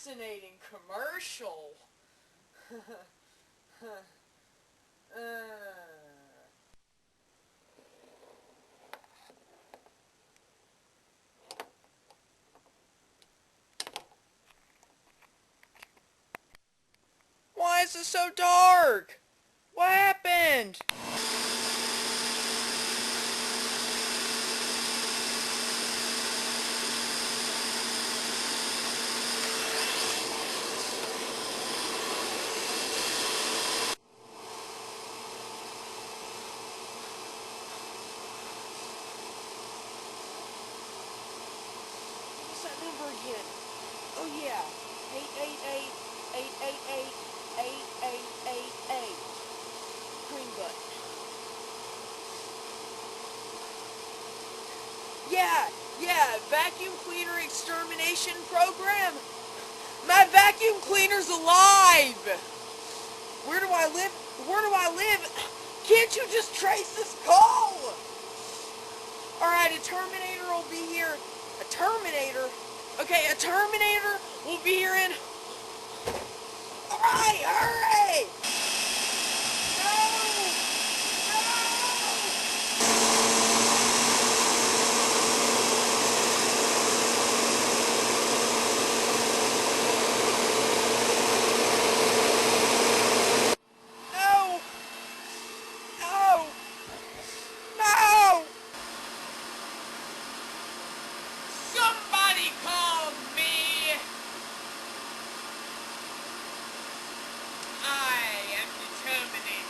fascinating commercial. Why is it so dark? What happened? What's that number again? Oh yeah, 888-888-8888. Green button. Yeah, Vacuum Cleaner Extermination Program. My vacuum cleaner's alive. Where do I live? Can't you just trace this call? Alright, a Terminator will be here. A Terminator? Okay, a Terminator will be here in... Alright, hurry! No! Somebody call me! I am determined.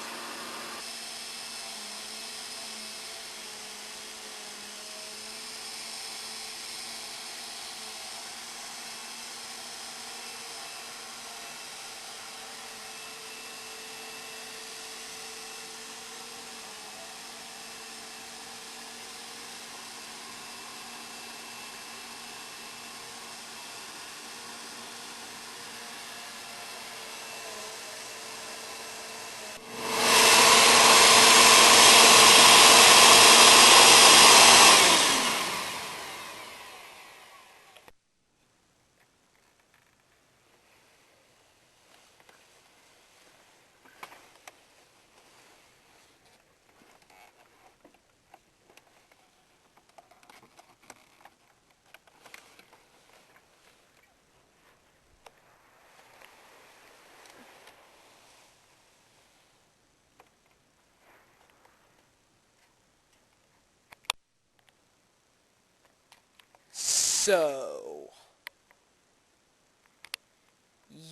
So,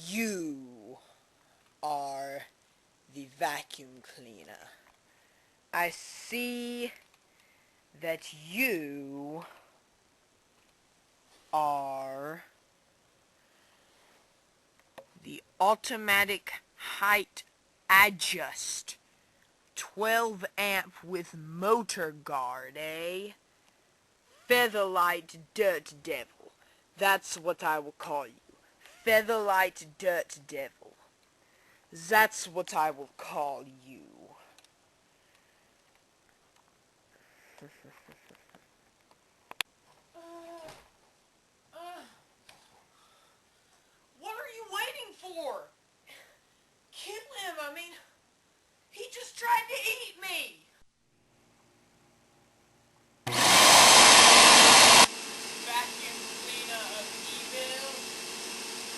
you are the vacuum cleaner. I see that you are the automatic height adjust 12 amp with motor guard, eh? Featherlight Dirt Devil. That's what I will call you. Featherlight Dirt Devil. That's what I will call you. What are you waiting for? Kill him, I mean, he just tried to eat me. Vacuum cleaner of evil,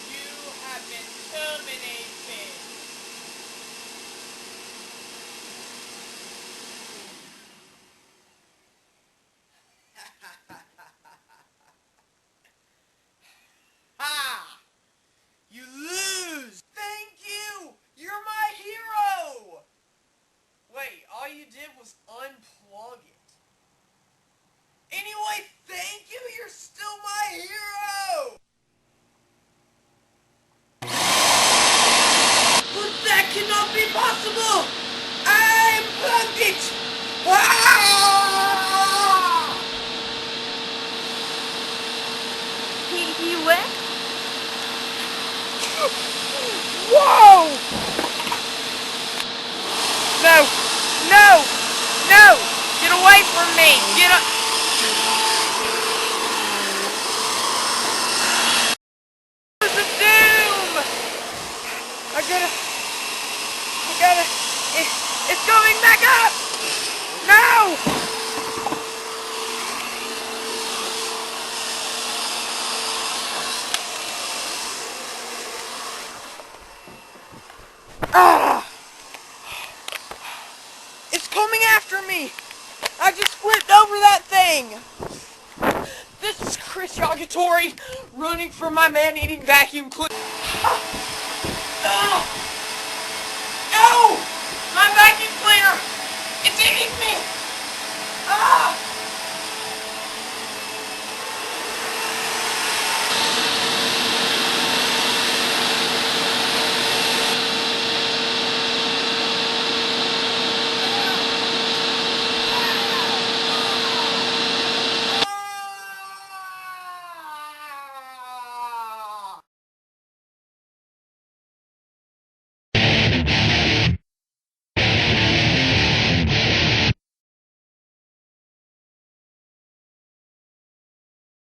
you have been terminated. Ha! You lose! Thank you! You're my hero! Wait, all you did was unplug it. Anyway, thank you! You're still my hero! But that cannot be possible! I unplugged it! Ah! He went? Whoa! No! No! No! Get away from me! Get up! What does it do? Yagatory running from my man-eating vacuum cleaner. Ow! My vacuum cleaner! It's eating me! Ah!